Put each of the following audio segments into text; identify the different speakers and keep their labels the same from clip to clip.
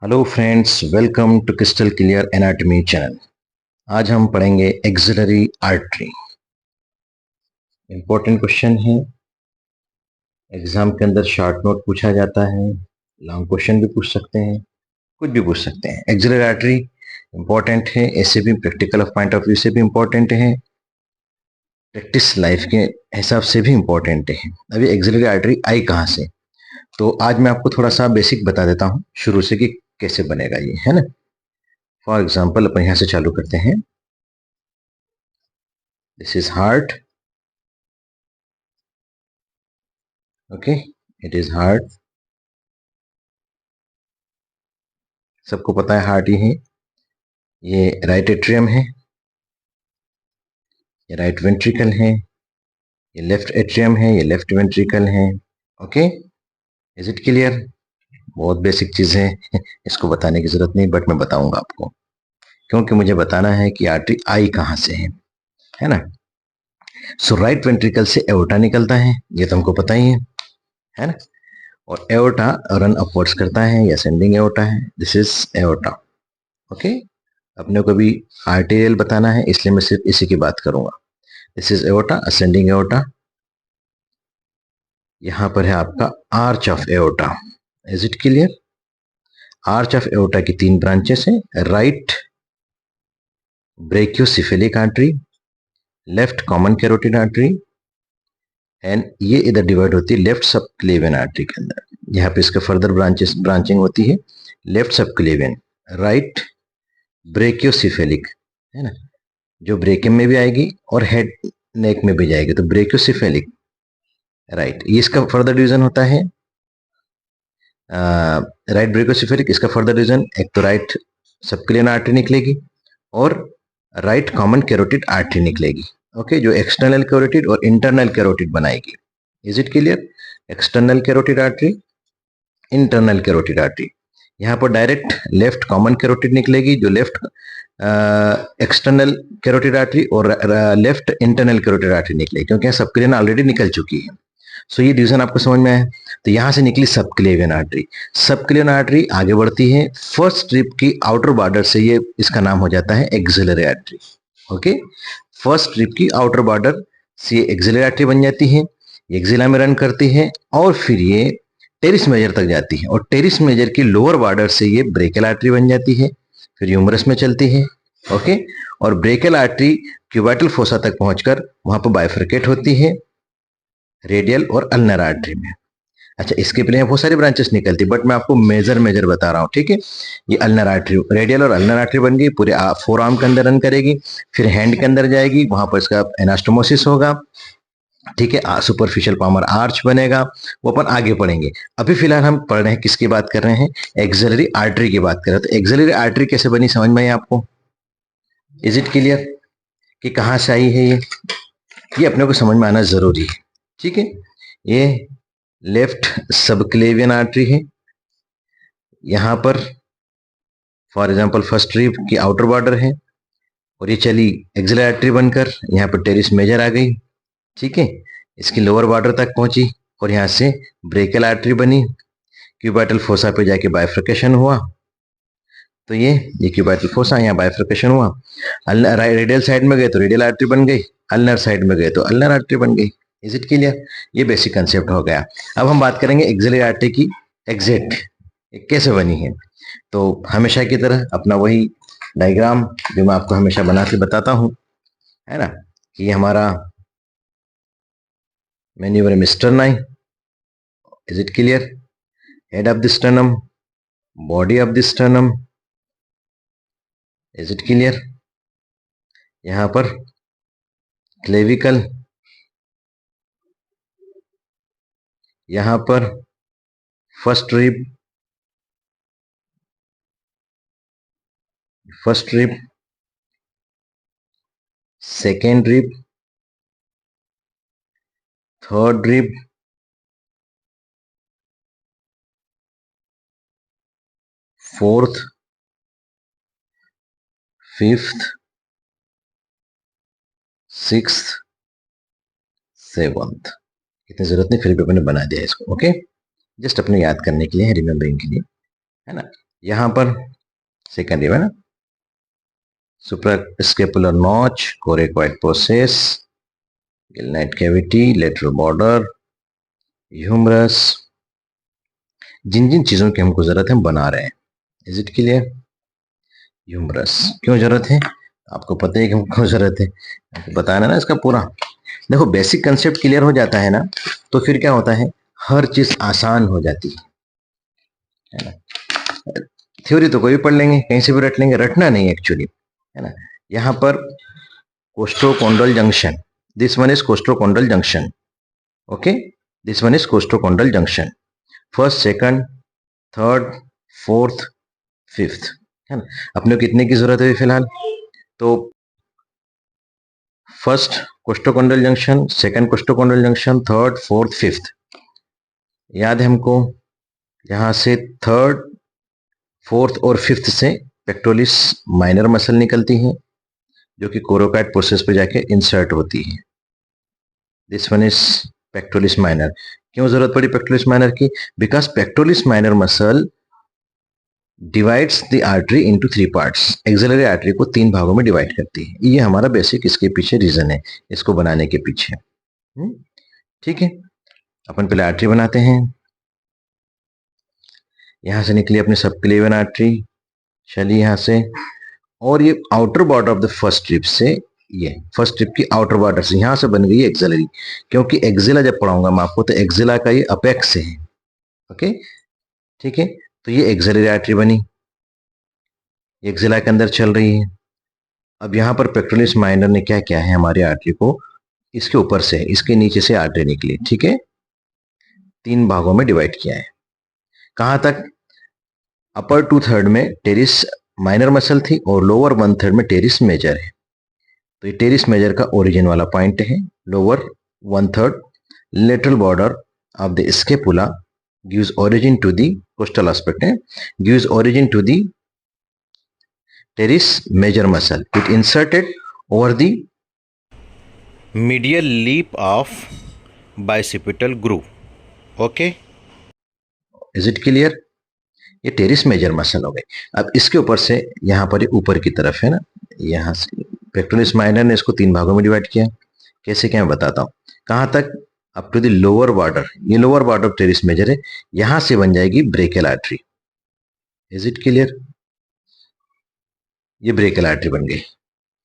Speaker 1: Hello friends, welcome to crystal clear anatomy channel. आज हम पढ़ेंगे एक्सिलरी आर्टरी। इंपॉर्टेंट क्वेश्चन है, एग्जाम के अंदर शॉर्ट नोट पूछा जाता है, लॉन्ग क्वेश्चन भी पूछ सकते हैं, कुछ भी पूछ सकते हैं। एक्सिलरी आर्टरी इंपॉर्टेंट है, ऐसे भी प्रैक्टिकल पॉइंट ऑफ व्यू से भी इंपॉर्टेंट है, प्रैक्टिस लाइफ के हिसाब से भी इंपॉर्टेंट है। अभी एक्सिलरी आर्टरी आई कहाँ से, तो आज मैं आपको थोड़ा सा बेसिक बता देता हूँ शुरू से कि कैसे बनेगा ये, है ना। फॉर एग्जाम्पल अपन यहाँ से चालू करते हैं। This is heart, okay, it is heart. सबको पता है हार्ट ही है। ये राइट एट्रियम है, ये राइट वेंट्रिकल है, ये लेफ्ट एट्रियम है, ये लेफ्ट वेंट्रिकल है। Okay, is it clear? बहुत बेसिक चीज है इसको बताने की जरूरत नहीं, बट मैं बताऊंगा आपको, क्योंकि मुझे बताना है कि आर्टरी आई कहां से है ना। सो राइट वेंट्रिकल से एओर्टा निकलता है, ये तो हमको पता ही है ना। और एओर्टा रन अपवर्ड्स करता है, ये असेंडिंग एओर्टा है, दिस इज एओर्टा। ओके, अपने को भी आर्टेरियल बताना है, इसलिए मैं सिर्फ इसी की बात करूंगा। This is aorta, ascending aorta. यहां पर है आपका arch of aorta. Is it clear? Arch of aorta की तीन ब्रांचेस है, right brachiocephalic artery, left common carotid artery, and ये इधर डिवाइड होती है लेफ्ट सबक्लेवियन आर्टरी के अंदर। यहाँ पे इसका फर्दर ब्रांचिंग होती है लेफ्ट सबक्लेवियन, राइट ब्रेकियोसिफेलिक, है ना, जो ब्रेकियम में भी आएगी और हेड नेक में भी जाएगी, तो ब्रेकियोसिफेलिक, राइट। ये इसका फर्दर डिवीजन होता है राइट ब्रेकियोसिफेलिक। इसका फर्दर डिवीजन, एक तो राइट सबक्लेवियन आर्टरी निकलेगी और राइट कॉमन कैरोटिड आर्टरी निकलेगी। ओके, जो एक्सटर्नल कैरोटिड और इंटरनल कैरोटिड बनाएगी। Is it clear? External carotid artery, internal carotid artery. यहाँ पर डायरेक्ट लेफ्ट कॉमन कैरोटिड निकलेगी, जो लेफ्ट एक्सटर्नल कैरोटिड आर्टरी, और लेफ्ट इंटरनल कैरोटिड आर्टरी निकलेगी, क्योंकि यहाँ सबक्लेवियन ऑलरेडी निकल चुकी है। सो ये डिवीजन आपको समझ में आया। तो यहां से निकली सबक्लेवियन आर्टरी। सबक्लेवियन आर्टरी आगे बढ़ती है, फर्स्ट स्ट्रिप की आउटर बॉर्डर से ये इसका नाम हो जाता है axillary artery. Okay, first strip की आउटर बॉर्डर से ये एक्सिलरी आर्टरी बन जाती है, एक्सिला में रन करती है और फिर ये टेरिस मेजर तक जाती है, और टेरिस मेजर की लोअर बॉर्डर से ये ब्रेकियल आर्टरी बन जाती है, फिर ह्यूमरस में चलती है। ओके, और ब्रेकियल आर्टरी क्यूबाइटल फोसा तक पहुंचकर वहां पर बाइफरकेट होती है रेडियल और अल्नर आर्टरी में। अच्छा, इसके पहले बहुत सारी ब्रांचेस निकलती, बट मैं आपको मेजर बता रहा हूँ, ठीक है। ये अल्नर आर्टरी, रेडियल और अल्नर आर्टरी बन गई, पूरे फोर आर्म के अंदर रन करेगी, फिर हैंड के अंदर जाएगी, वहां पर इसका एनास्टोमोसिस होगा, ठीक है। सुपरफिशियल पामर आर्च बनेगा, वो अपन आगे पढ़ेंगे। अभी फिलहाल हम पढ़ रहे हैं, किसकी बात कर रहे हैं? एक्सिलरी आर्टरी की बात कर रहे हैं। तो एक्सिलरी आर्टरी कैसे बनी, समझ में आई आपको? इज इट क्लियर कि कहां से आई है ये अपने को समझ में आना जरूरी है, ठीक है। ये लेफ्ट सबक्लेवियन आर्टरी है, यहां पर फॉर एग्जांपल फर्स्ट रिब की आउटर बॉर्डर है, और ये चली एक्सिलरी आर्टरी बनकर यहाँ पर टेरिस मेजर आ गई, ठीक है। इसकी लोअर बॉर्डर तक पहुंची और यहाँ से ब्रेकियल आर्टरी बनी, क्यूबाइटल फोसा पे जाके बाइफ्रिकेशन हुआ, तो ये क्यूबाइटल फोसा, यहाँ बाइफ्रिकेशन हुआ। रेडियल साइड में गए तो रेडियल आर्टरी बन गई, अल्नर साइड में गए तो अल्नर आर्टरी बन गई। Is it clear? ये बेसिक कंसेप्ट हो गया। अब हम बात करेंगे एक्सिलरी आर्टरी की एग्जैक्ट कैसे बनी है। तो हमेशा की तरह अपना वही डायग्राम जो मैं आपको हमेशा बना के बताता हूं, है ना, कि हमारा manubrium sterni. Is it clear? Head of the sternum, body of the sternum. Is it clear? यहां पर क्लेविकल, यहां पर first rib, first rib, second rib, third rib, fourth, fifth, sixth, seventh. इतनी जरूरत नहीं, फिर भी अपने बना दिया इसको। ओके, जस्ट अपने याद करने के लिए, रिमेम्बरिंग के लिए, है ना। यहां पर सेकेंड है ना, suprascapular notch, coracoid process, glenoid cavity, lateral border, humerus, जिन जिन चीजों की हमको जरूरत है हम बना रहे हैं। Is it clear? ह्यूमरस क्यों जरूरत है, आपको पता है कि हमको जरूरत है, आपको बताना ना इसका पूरा। देखो बेसिक कंसेप्ट क्लियर हो जाता है ना, तो फिर क्या होता है, हर चीज आसान हो जाती है ना। थ्योरी तो कोई भी पढ़ लेंगे, कहीं से भी रट लेंगे, रटना नहीं एक्चुअली, है ना। यहाँ पर costochondral junction, this one is costochondral junction, okay, this one is costochondral junction, first, second, third, fourth, fifth, है ना। अपने को कितने की जरूरत है फिलहाल, तो first costochondral junction, second costochondral junction, third, fourth, fifth, याद है हमको। यहां से थर्ड, फोर्थ और फिफ्थ से पेक्टोरिस माइनर मसल निकलती है, जो कि कोरोकाइड प्रोसेस पे जाके इंसर्ट होती है। This one is pectoris minor. क्यों जरूरत पड़ी पेक्टोरिस माइनर की, because pectoris minor muscle divides the artery into 3 parts, axillary artery को 3 भागों में डिवाइड करती है। ये हमारा बेसिक इसके पीछे रीजन है, इसको बनाने के पीछे। ठीक है, अपन पहले आर्टरी बनाते हैं। यहां से निकली अपनी सबक्लेवियन आर्टरी, चलिए यहां से, और ये outer border of the first strip से, ये फर्स्ट स्ट्रिप की आउटर बॉर्डर से यहां से बन गई एक्सिलरी, क्योंकि एक्सिला जब पढ़ाऊंगा मैं आपको, तो एक्सिला का ये अपेक्स है, ओके, ठीक है। तो ये एक्सिलरी आर्टरी बनी, एक्सिला के अंदर चल रही है। अब यहाँ पर पेक्टोरिस माइनर ने क्या किया है, हमारी आर्टरी को इसके ऊपर से, इसके नीचे से आर्टरी निकली, ठीक है, 3 भागों में डिवाइड किया है। कहां तक, अपर 2/3 में टेरिस माइनर मसल थी और लोअर 1/3 में टेरिस मेजर है। तो ये टेरिस मेजर का ओरिजिन वाला पॉइंट है, lower 1/3 lateral border of the scapula gives origin to the coastal aspect, gives origin to the teres major muscle. It inserted over the medial lip of bicipital groove. Okay, is it clear? ये teres major muscle हो गई। अब इसके ऊपर से यहाँ पर ऊपर की तरफ है ना, यहाँ से पेक्टोरिस माइनर ने इसको 3 भागों में डिवाइड किया। कैसे क्या मैं बताता हूँ। कहां तक, up to the lower border, ये lower border of teres major है, यहां से बन जाएगी brachial artery. Is it clear? ये ब्रेकियल आर्टरी बन गई,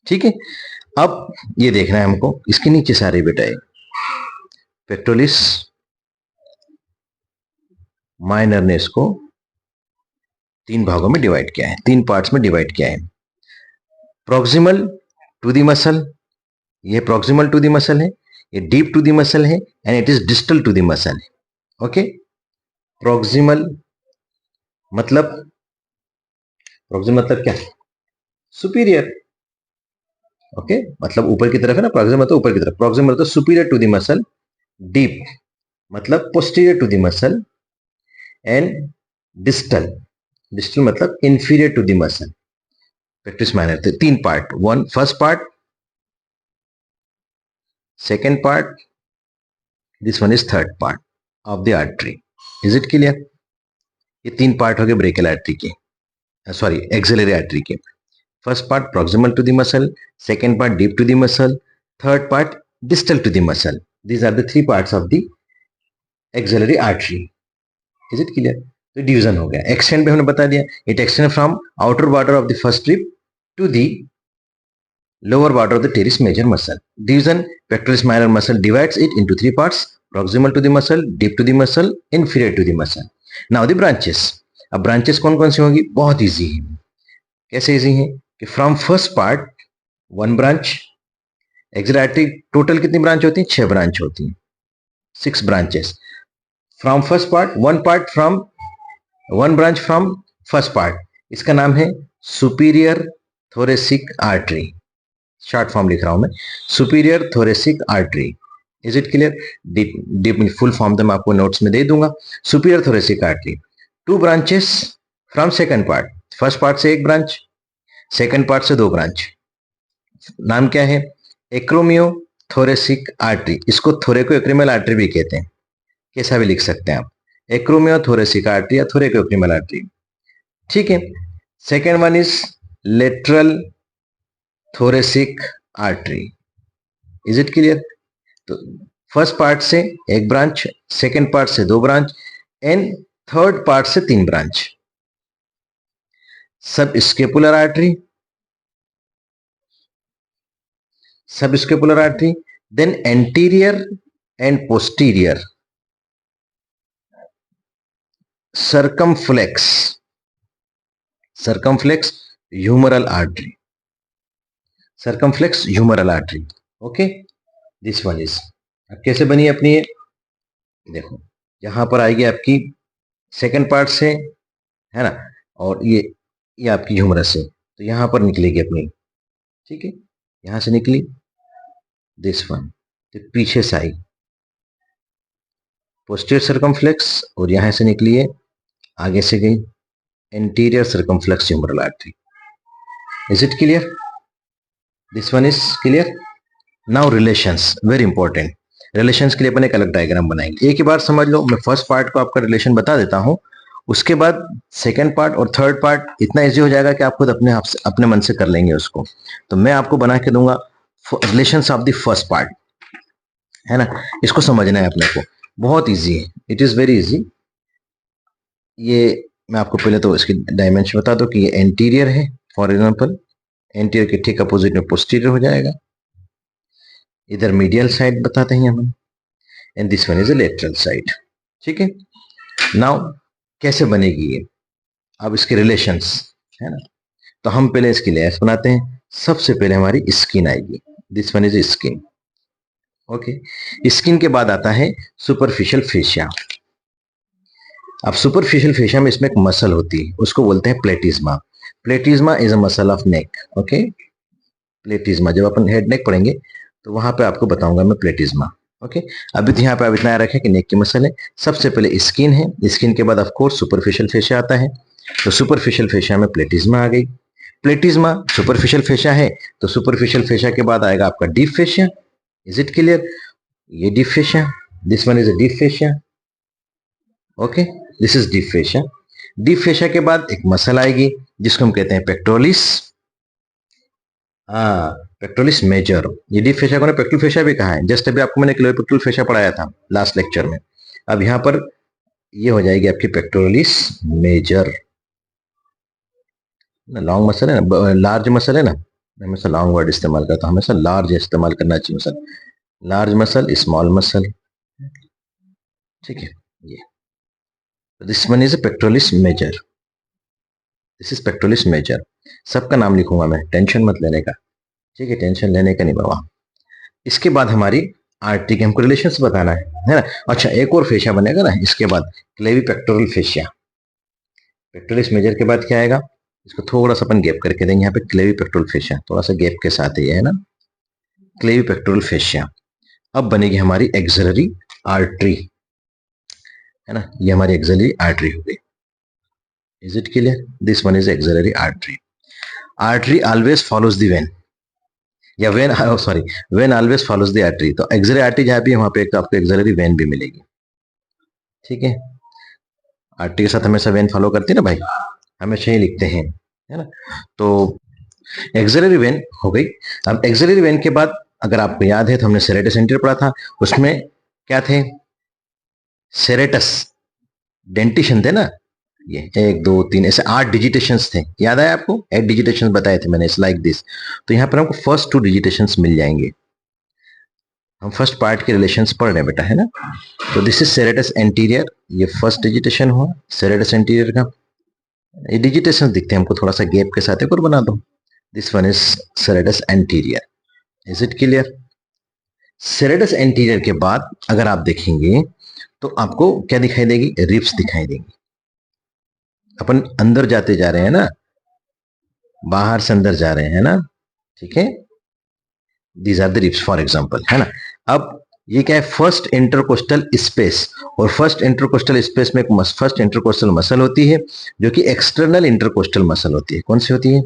Speaker 1: ठीक है। अब ये देखना है हमको, इसके नीचे सारे बेटा पेक्टोरिस माइनर ने इसको 3 भागों में डिवाइड किया है, 3 पार्ट्स में डिवाइड किया है। प्रोक्सिमल टू द मसल, ये प्रोक्सिमल टू द मसल है, ये डीप टू द मसल है, and it is distal to the muscle है। ओके, प्रोक्सिमल मतलब, प्रोक्सिमल मतलब क्या, सुपीरियर, ओके, मतलब ऊपर की तरफ है ना, प्रोक्सिमल मतलब ऊपर की तरफ, प्रोक्सिमल मतलब superior to the muscle, deep मतलब posterior to the muscle, and distal, distal मतलब inferior to the muscle. Practice minor थे 3 part, one first part, second part, this one is third part of the artery. Is it clear? ये 3 part हो गए brachial artery के, sorry axillary artery के। First part proximal to the muscle, second part deep to the muscle, third part distal to the muscle. These are the 3 parts of the axillary artery. Is it clear? तो division हो गया। Extend पे हमने बता दिया, it extend from outer border of the first strip to the lower border of the teres major muscle. Division, pectoris minor muscle divides it into 3 parts, proximal to the muscle, deep to the muscle, inferior to the muscle. Now the branches. अब branches कौन कौन सी होंगी, बहुत easy है। कैसे easy है कि from first part 1 branch, axillary total कितनी ब्रांच होती है, 6 ब्रांच होती है, 6 branches from first part, 1 part from 1 branch from first part, इसका नाम है superior thoracic artery. Short form लिख रहा हूं मैं, superior thoracic artery. Is it clear? Deep full form तो मैं आपको नोट्स में दे दूंगा। Superior thoracic artery, 2 branches from second part, first part से 1 ब्रांच, सेकंड पार्ट से 2 ब्रांच। नाम क्या है, एक्रोमियो थोरेसिक आर्टरी। इसको थोरेको एक्रिमल आर्टरी भी कहते हैं, कैसा भी लिख सकते हैं आप, एक्रोमियो थोरेसिक आर्टरी या थोरेको एक्रिमल आर्टरी। ठीक है। Second one is lateral thoracic artery. Is it clear? तो फर्स्ट पार्ट से एक ब्रांच, सेकेंड पार्ट से दो ब्रांच एंड थर्ड पार्ट से तीन branch. Subscapular artery, subscapular artery, then anterior and posterior circumflex, circumflex humeral artery, circumflex humeral artery. Okay, this one is. अब कैसे बनी अपनी ये? देखो, यहां पर आएगी आपकी सेकंड पार्ट से, है ना, और ये आपकी ह्यूमरस से, तो यहां पर निकलेगी अपनी। ठीक है, यहां से निकली दिस वन, तो पीछे से आई पोस्टीरियर सर्कमफ्लेक्स, और यहां से निकली है, आगे से गई anterior circumflex humeral artery. Is it clear? This one is clear. Now relations, very important. Relations के लिए अपन एक अलग डायग्राम बनाएंगे। एक ही बार समझ लो, मैं फर्स्ट पार्ट को आपका रिलेशन बता देता हूं, उसके बाद सेकंड पार्ट और थर्ड पार्ट इतना इजी हो जाएगा कि आप खुद अपने आप से, अपने मन से कर लेंगे उसको। तो मैं आपको बना के दूंगा relations of the first part, है ना। इसको समझना है अपने को, बहुत इजी है, इट इज वेरी इजी। ये मैं आपको पहले तो इसकी डायमेंशन बता दो कि ये एंटीरियर है, फॉर एग्जाम्पल एंटीरियर के ठीक अपोजिट में पोस्टीरियर हो जाएगा। इधर मीडियल साइड बताते हैं हम, and this one is a lateral side. ठीक है, नाउ कैसे बनेगी ये, अब इसके रिलेशंस, है ना। तो हम पहले इसकी लेयर्स बनाते हैं। सबसे पहले हमारी स्किन आएगी, this one is skin. Okay, skin के बाद आता है सुपरफिशियल फेशिया। अब सुपरफिशियल फेशिया में इसमें एक मसल होती है, उसको बोलते हैं प्लेटिज्मा। प्लेटिज्मा is a muscle of neck. Okay, प्लेटिज्मा, जब अपन हेड नेक पढ़ेंगे तो वहां पे आपको बताऊंगा मैं प्लेटिज्मा। ओके, अभी तो यहाँ पे अब इतना याद रखें कि नेक की मसल है। सबसे पहले स्किन है, स्किन के बाद ऑफ कोर्स सुपरफिशियल फेशिया आता है। तो सुपरफिशियल फेशिया में प्लेटिज्मा आ गई। प्लेटिज्मा सुपरफिशियल फेशिया है, तो सुपरफिशियल फेशिया के बाद आएगा आपका deep fascia. Is it clear? ये deep fascia, this one is a deep fascia. Okay, this is deep fascia. Deep fascia के बाद एक मसल आएगी जिसको हम कहते हैं पेक्टोलिस। हाँ, पेक्टोलिस मेजर। ये डीप फेशिया को ना पेक्टोल फेशिया भी कहा है, जस्ट अभी आपको मैंने क्लोपेक्टोल फेशिया पढ़ाया था लास्ट लेक्चर में। अब यहाँ पर ये हो जाएगी आपकी पेक्टोलिस मेजर। लॉन्ग मसल है ना, लार्ज मसल है ना, हमेशा लॉन्ग वर्ड इस्तेमाल करता हूँ, हमेशा लार्ज इस्तेमाल करना चाहिए muscle. Large muscle, small muscle. ठीक है, ये this one is pectoralis major, this is pectoralis major. सबका नाम लिखूंगा मैं, टेंशन मत लेने का। ठीक है, टेंशन लेने का नहीं बाबा। इसके बाद हमारी आर्टरी के हमको रिलेशंस बताना है ना। अच्छा, एक और फेशिया बनेगा ना इसके बाद, क्लेवी पेक्टोरल फेशिया। पेक्टोलिस मेजर के बाद क्या आएगा, इसको थोड़ा सा अपन गैप करके देंगे यहाँ पे, क्लेवी पेक्टोरल फेशिया, थोड़ा सा गैप के साथ ही है ना, क्लेवी पेक्टोरल फेशिया। अब बनेगी हमारी एक्सिलरी आर्टरी, है ना, ये हमारी एक्सिलरी आर्टरी हो गई। Is it clear? This one is axillary artery. Artery always follows the vein, या vein, sorry, vein always follows the artery. तो एक्सिलरी आर्टरी जहां भी वहां पे एक आपको एक्सिलरी वेन भी मिलेगी। ठीक है, आर्टरी के साथ हमेशा वेन फॉलो करती है ना भाई, हमेशा ही लिखते हैं, है ना। तो एक्सिलरी वेन हो गई। अब एक्सिलरी वेन के बाद अगर आपको याद है तो हमने सेरेटस एंटीरियर पढ़ा था, उसमें क्या थे, सेरेटस डेंटिशन थे ना, ये 1 2 3 ऐसे 8 डिजिटेशंस थे, याद है आपको? 8 डिजिटेशंस बताए थे मैंने, लाइक दिस। तो यहाँ पर हमको फर्स्ट 2 डिजिटेशंस मिल जाएंगे। हम फर्स्ट पार्ट के रिलेशंस पढ़ रहे हैं बेटा, है ना। तो दिस इज सेरेटस एंटीरियर, ये फर्स्ट डिजिटेशन हुआ सेरेटस एंटीरियर का। ये डिजिटेशन दिखते हैं हमको, थोड़ा सा गैप के साथ एक और बना दो, this one is serratus anterior. Is it clear? Serratus anterior के बाद अगर आप देखेंगे तो आपको क्या दिखाई देगी, रिब्स दिखाई देंगी। अपन अंदर जाते जा रहे हैं ना, बाहर से अंदर जा रहे हैं ना, ठीक है, these are the ribs for example, है ना। अब ये क्या है, फर्स्ट इंटरकोस्टल स्पेस, और फर्स्ट इंटरकोस्टल स्पेस में एक फर्स्ट इंटरकोस्टल मसल होती है जो कि एक्सटर्नल इंटरकोस्टल मसल होती है। कौन सी होती है?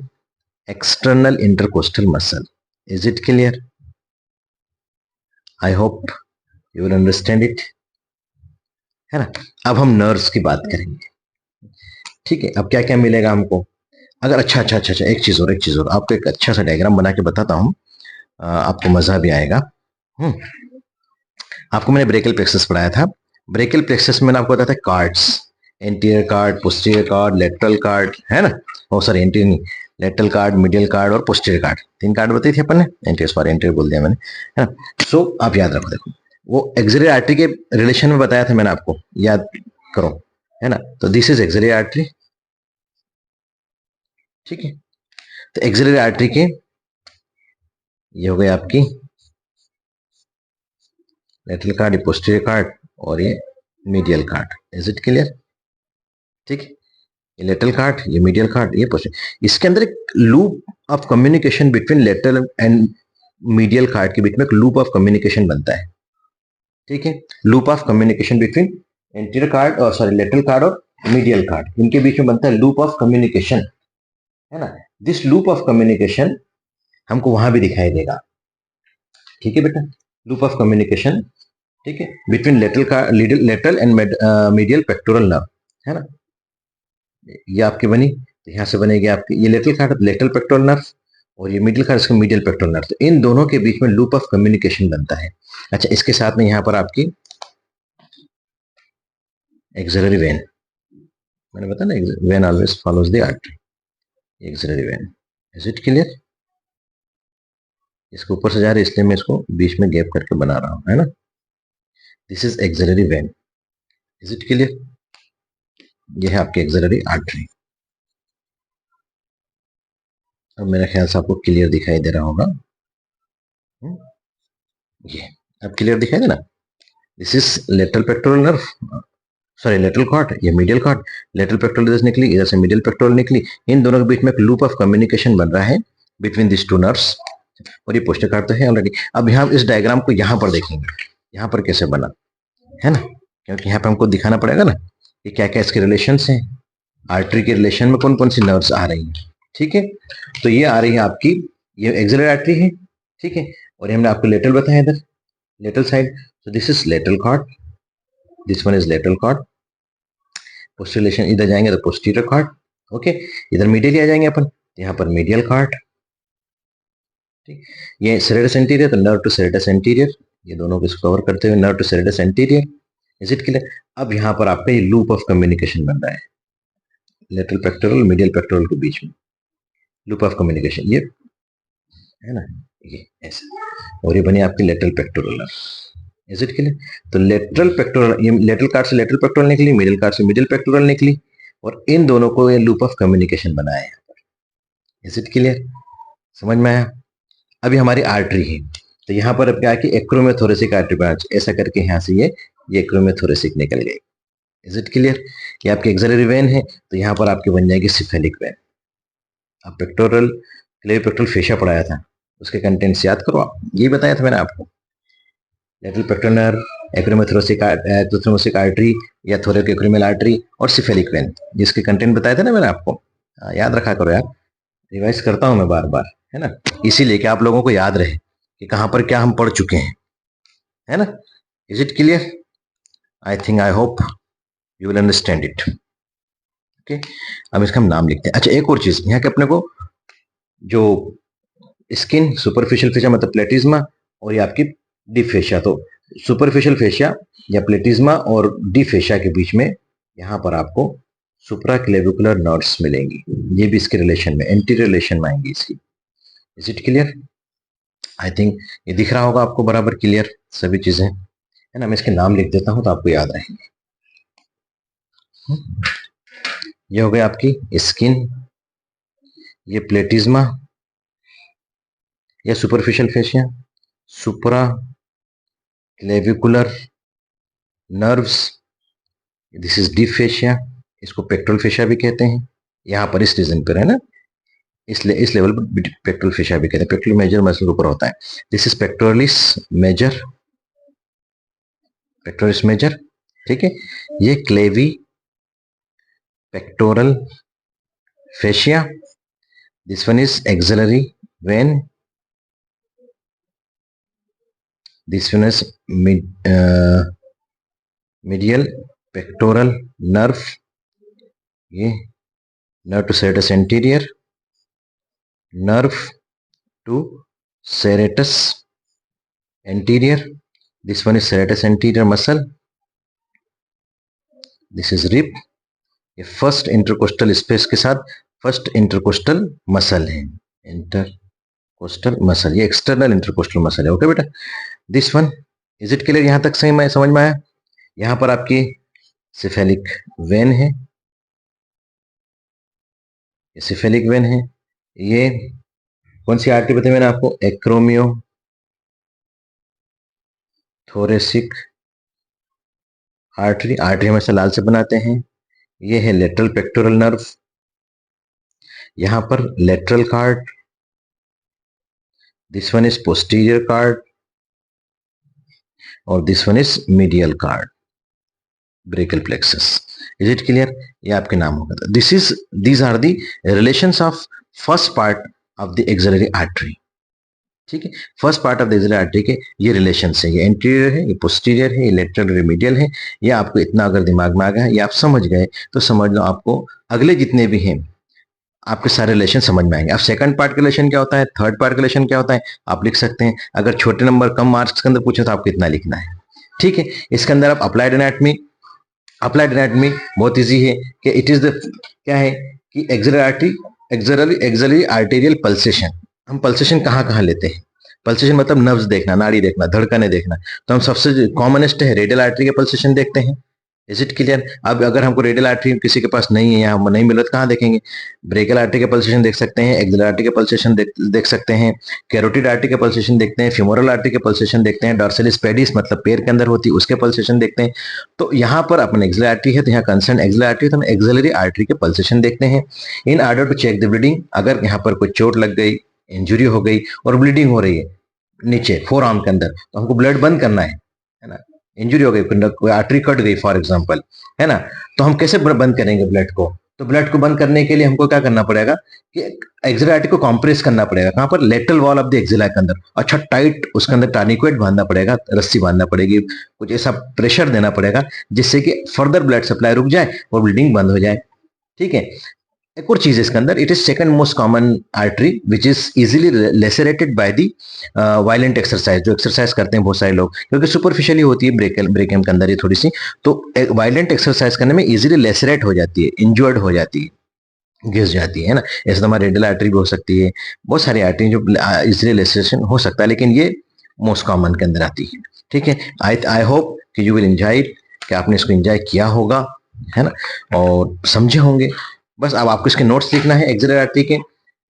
Speaker 1: External intercostal muscle. Is it clear? I hope you will understand it, है ना। अब हम नर्व्स की बात करेंगे। ठीक है, अब क्या क्या मिलेगा हमको? अगर अच्छा, एक चीज और आपको एक अच्छा सा डायग्राम बना के बताता हूँ, आपको मजा भी आएगा। हम्म आपको मैंने ब्रेकल प्लेक्सस पढ़ाया था। ब्रेकल प्लेक्सस में मैंने आपको बताया था cards, anterior card, posterior card, lateral card, है ना? ओ सॉरी, एंटीरियर नहीं, लेटरल कार्ड, मीडियल कार्ड और पोस्टीरियर कार्ड, 3 कार्ड बताई थी अपन ने। एंटीरियर, सॉरी एंटीरियर बोल दिया मैंने, है ना? सो आप याद रखो, देखो वो एक्सिलरी आर्टरी के रिलेशन में बताया था मैंने आपको, याद करो, है ना? तो दिस इज एक्सिलरी आर्टरी, ठीक है? तो एक्सिलरी आर्टरी के ये हो गए आपकी लेटरल कार्ड, ये पोस्टीरियर कार्ड और ये medial card. Is it clear? ठीक है, ये लेटरल कार्ड, ये मीडियल कार्ड, ये पोस्टीरियर। इसके अंदर एक loop of communication between lateral and medial card के बीच में एक लूप ऑफ कम्युनिकेशन बनता है। ठीक है, loop of communication between anterior card और सॉरी लेटरल कार्ड और मीडियल कार्ड, इनके बीच में बनता है लूप ऑफ कम्युनिकेशन, है ना? दिस लूप ऑफ कम्युनिकेशन हमको वहां भी दिखाई देगा। ठीक है बेटा, लूप ऑफ कम्युनिकेशन, ठीक है, between lateral and medial pectoral nerve, है ना? ये आपकी बनी, तो यहाँ से बनेगी आपकी ये lateral card, lateral pectoral nerve, और ये मिडिल कार्ड, इसका मीडियल पेक्टोरल नर्व। तो इन दोनों के बीच में लूप ऑफ कम्युनिकेशन बनता है। अच्छा, इसके साथ में यहाँ पर आपकी एक्सिलरी वेन, मैंने बताया ना, when always follows the artery, axillary vein. Is it clear? इसके ऊपर से जा रही है इसलिए मैं इसको बीच में गैप करके बना रहा हूँ, है ना? This is axillary when. Is it clear? ये है आपकी एक्सिलरी आर्टरी। अब मेरे ख्याल से आपको क्लियर दिखाई दे रहा होगा। ये अब क्लियर दिखाई दे ना? This is lateral pectoral nerve, sorry lateral cord, ये मीडियल कॉर्ड। लेटरल पेक्टोरल इधर से निकली, इधर से मीडियल पेक्टोरल निकली, इन दोनों के बीच में एक लूप ऑफ कम्युनिकेशन बन रहा है बिटवीन दिस टू नर्व्स। और ये पोस्टर कार्ड तो है ऑलरेडी। अब यहाँ इस डायग्राम को यहाँ पर देखेंगे, यहाँ पर कैसे बना, है ना? क्योंकि यहाँ पे हमको दिखाना पड़ेगा ना कि क्या क्या इसके रिलेशन हैं, आर्टरी के रिलेशन में कौन कौन सी नर्व्स आ रही हैं। ठीक है, तो ये आ रही है आपकी, ये एक्सिलरी आर्टरी है, ठीक है, और हमने आपको लेटरल बताया इधर, lateral side. so this is lateral cord, this one is lateral cord, posterior relation इधर जाएंगे तो पोस्टीरियर कॉर्ड, ओके, इधर मीडियल आ जाएंगे अपन, यहाँ पर मीडियल कॉर्ड, ठीक। ये सेरेटस एंटीरियर, तो नर्व टू सेरेटस एंटीरियर, ये दोनों को कवर करते हुए nerve to serratus anterior. Is it clear? अब यहाँ पर आपका ये लूप ऑफ कम्युनिकेशन बन रहा है लेटरल पेक्टोरल मीडियल पेक्टोरल के बीच में, लूप ऑफ कम्युनिकेशन, ये है ना, ये ऐसे, और ये बनी आपकी lateral pectoral. Is it clear? तो लेटरल पेक्टोरल, ये लेटरल कार्ड से लेटरल पेक्टोरल निकली, मिडिल कार्ड से मिडिल पेक्टोरल निकली, और इन दोनों को ये लूप ऑफ कम्युनिकेशन बनाया है। Is it clear? समझ में आया? अभी हमारी आर्टरी है, तो यहाँ पर अब क्या है कि एक्रोमियोथोरेसिक आर्टरी ब्रांच, ऐसा करके यहाँ से ये एक्रोमियोथोरेसिक निकल गई। Is it clear? ये आपकी एक्सिलरी वेन है, तो यहाँ पर आपकी बन जाएगी सिफेलिक वेन। अब पेक्टोरल, क्लेवी पेक्टोरल फेशिया पढ़ाया था, उसके कंटेंट्स याद करो आप, यही बताया था मैंने आपको, लेटरल पेक्टोरल नर्व, एक्रोमियोथोरेसिक आर्टरी या थोरेकोक्रोमियल आर्टरी और सिफेलिक वेन, जिसके कंटेंट बताए थे ना मैंने आपको। याद रखा करो यार, रिवाइज करता हूं मैं बार बार, है ना, इसीलिए कि आप लोगों को याद रहे कि कहां पर क्या हम पढ़ चुके हैं, है ना? Is it clear? I think, I hope you will understand it. Okay, अब इसका हम नाम लिखते हैं। अच्छा, एक और चीज यहाँ के अपने को, जो स्किन सुपरफिशियल फेशिया मतलब प्लेटिज्मा, और ये आपकी डीप फेशिया, तो सुपरफिशियल फेशिया या प्लेटिज्मा और डीप फेशिया के बीच में यहाँ पर आपको सुप्राक्लेविकुलर नर्व्स मिलेंगी, ये भी इसके रिलेशन में, एंटी रिलेशन में आएंगी इसकी। Is it clear? I think ये दिख रहा होगा आपको बराबर क्लियर सभी चीजें, है ना? मैं इसके नाम लिख देता हूं तो आपको याद रहेंगे। ये हो गया आपकी स्किन, ये प्लेटिज्मा या superficial fascia, supra clavicular nerves, this is deep fascia, इसको पेक्टोरल फेशिया भी कहते हैं, यहाँ पर इस रीजन पर, है ना, इसलिए इस लेवल पर पेक्टोरल फेशिया भी कहते हैं। पेक्टोरल मेजर मसल के ऊपर होता है। This is pectoralis major, pectoralis major, ठीक है। ये clavipectoral fascia, this one is axillary vein, this one is medial pectoral nerve, ये nerve to serratus anterior, nerve to serratus anterior. This one is serratus anterior muscle. This is rib. ये first intercostal space के साथ first intercostal muscle है, intercostal muscle, ये external intercostal muscle है। Okay बेटा, this one, is it clear? यहां तक सही में समझ में आया? यहां पर आपकी सिफेलिक वेन है, सिफेलिक वेन है। ये कौन सी आर्टरी बताई मैंने आपको? एक्रोमियो थोरेसिक आर्टरी। आर्टरी हमेशा लाल से बनाते हैं। ये है लेटरल पेक्टोरल नर्व, यहां पर lateral cord, this one is posterior cord और this one is medial cord, brachial plexus. Is it clear? ये आपके नाम होगा। These are the relations of first part of the axillary artery. ठीक है, first part of the axillary artery के ये relation है, ये एंटीरियर है, ये पोस्टीरियर है, ये लेटरल मीडियल है। ये आपको इतना अगर दिमाग में आ गया, ये आप समझ गए तो समझ लो आपको अगले जितने भी हैं आपके सारे रिलेशन समझ में आएंगे। अब सेकंड पार्ट का रिलेशन क्या होता है, थर्ड पार्ट का रिलेशन क्या होता है, आप लिख सकते हैं। अगर छोटे नंबर कम मार्क्स के अंदर पूछे तो आपको इतना लिखना है। ठीक है, इसके अंदर आप अप्लाइड एनाटॉमी, अप्लाइड एनाटॉमी बहुत इजी है कि इट इज द क्या है कि एक्सिलरी आर्टेरियल पल्सेशन। हम पल्सेशन कहाँ लेते हैं? पल्सेशन मतलब नर्व्स देखना, नाड़ी देखना, धड़कने देखना। तो हम सबसे कॉमनेस्ट है रेडियल आर्टरी के पल्सेशन देखते हैं। Is it clear? अब अगर हमको रेडियल आर्टरी किसी के पास नहीं है, यहाँ नहीं मिला तो कहाँ देखेंगे? ब्रेकियल आर्टरी के पल्सेशन देख सकते हैं, एक्सिलरी आर्टरी के पल्सेशन देख सकते हैं, कैरोटिड आर्टरी के पल्सेशन देखते हैं, फेमोरल आर्टरी के पल्सेशन देखते हैं, डॉर्सलिस पेडिस मतलब पैर के अंदर होती है उसके पल्सेशन देखते हैं। तो यहाँ पर अपन एक्सिलरी आर्टरी है तो यहाँ कंसर्न एक्सिलरी आर्टरी, तो हम एक्सिलरी आर्टरी के पल्सेशन देखते हैं in order to check the bleeding. अगर यहाँ पर कोई चोट लग गई, इंजुरी हो गई और ब्लीडिंग हो रही है नीचे फोर आर्म के अंदर, तो हमको ब्लड बंद करना है ना। इंजुरी हो गई, कोई आर्टरी कट गई फॉर एग्जांपल, है ना, तो हम कैसे बंद करेंगे ब्लड को? तो ब्लड को बंद करने के लिए हमको क्या करना पड़ेगा कि एक्सिलरी आर्टरी को कंप्रेस करना पड़ेगा। कहां पर? Lateral wall of the axilla के अंदर। अच्छा टाइट उसके अंदर टर्निक्वेट बांधना पड़ेगा, रस्सी बांधना पड़ेगी, कुछ ऐसा प्रेशर देना पड़ेगा जिससे कि फर्दर ब्लड सप्लाई रुक जाए और ब्लीडिंग बंद हो जाए। ठीक है, एक और चीज इसके अंदर, it is second most common artery which is easily lacerated by the violent exercise. जो एक्सरसाइज करते हैं बहुत सारे लोग, क्योंकि सुपरफिशियली होती है ब्रेकियम के अंदर ये थोड़ी सी, तो वायलेंट एक्सरसाइज करने में इजीली लेसरेट हो जाती है, इंजर्ड हो जाती है, घिस जाती है ना। ऐसे तो हमारी रेडियल आर्टरी भी हो सकती है, बहुत सारी आर्टरी जो इजीली लेसरेशन हो सकता है, लेकिन ये मोस्ट कॉमन के अंदर आती है। ठीक है, आई होप कि यू विल एंजॉय, कि आपने इसको एंजॉय किया होगा, है ना, और समझे होंगे। बस अब आपको इसके नोट्स लिखना है एक्सिलरी आर्टरी के।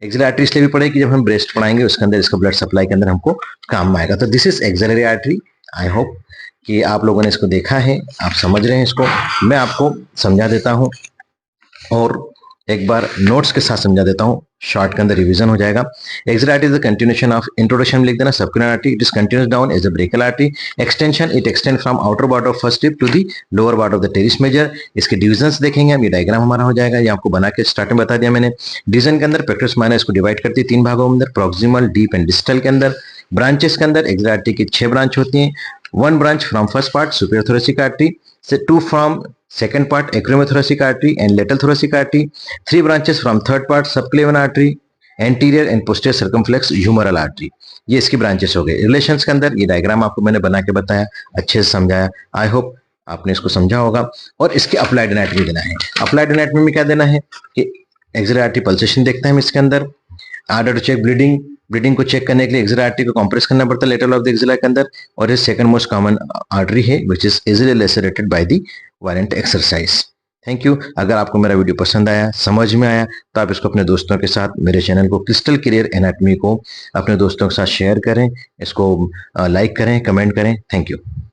Speaker 1: एक्सिलरी आर्टरी इसलिए भी पड़ेगी जब हम ब्रेस्ट पढ़ाएंगे उसके अंदर इसका ब्लड सप्लाई के अंदर हमको काम में आएगा। तो this is axillary artery. I hope कि आप लोगों ने इसको देखा है, आप समझ रहे हैं इसको। मैं आपको समझा देता हूँ और एक बार नोट्स के साथ समझा देता हूँ, शॉर्ट के अंदर रिवीजन हो जाएगा। Axillary artery is the continuation of, introduction में लिख देना subclavian artery, it is continues down as a brachial artery. Extension, it extend from outer border of first rib to the lower border of the teres major. इसके divisions देखेंगे हम, ये diagram हमारा हो जाएगा, ये आपको बना के स्टार्ट में बता दिया मैंने। डिवीजन के अंदर पेक्टोरस माइनर इसको डिवाइड करती है 3 भागों में अंदर, प्रॉक्सिमल, डीप एंड डिस्टल के अंदर। ब्रांचेस के अंदर एक्सिलरी आर्टरी की 6 ब्रांच होती हैं। 1 branch from first part superior thoracic artery, 2 from second part acromiothoracic artery and lateral thoracic artery, 3 branches from third part subclavian artery, anterior and posterior circumflex humeral artery। ये इसकी branches हो गए। Relations के अंदर ये diagram आपको मैंने बना के बताया, अच्छे से समझाया। आई होप आपने इसको समझा होगा। और इसके अप्लाइड एनाटॉमी देना है। अप्लाइड एनाटॉमी में क्या देना है कि एक्सिलरी आर्टरी पल्सेशन देखते हैं हम इसके अंदर, order to check bleeding, bleeding को चेक करने के लिए एक्सिलरी आर्टरी को कंप्रेस करना पड़ता है लेटरल ऑफ द एक्सिला के अंदर। और ये सेकंड मोस्ट कॉमन आर्टरी है which is easily lacerated by the violent exercise. Thank you. अगर आपको मेरा वीडियो पसंद आया, समझ में आया, तो आप इसको अपने दोस्तों के साथ, मेरे चैनल को क्रिस्टल क्लियर एनाटॉमी को अपने दोस्तों के साथ शेयर करें, इसको लाइक करें, कमेंट करें। Thank you.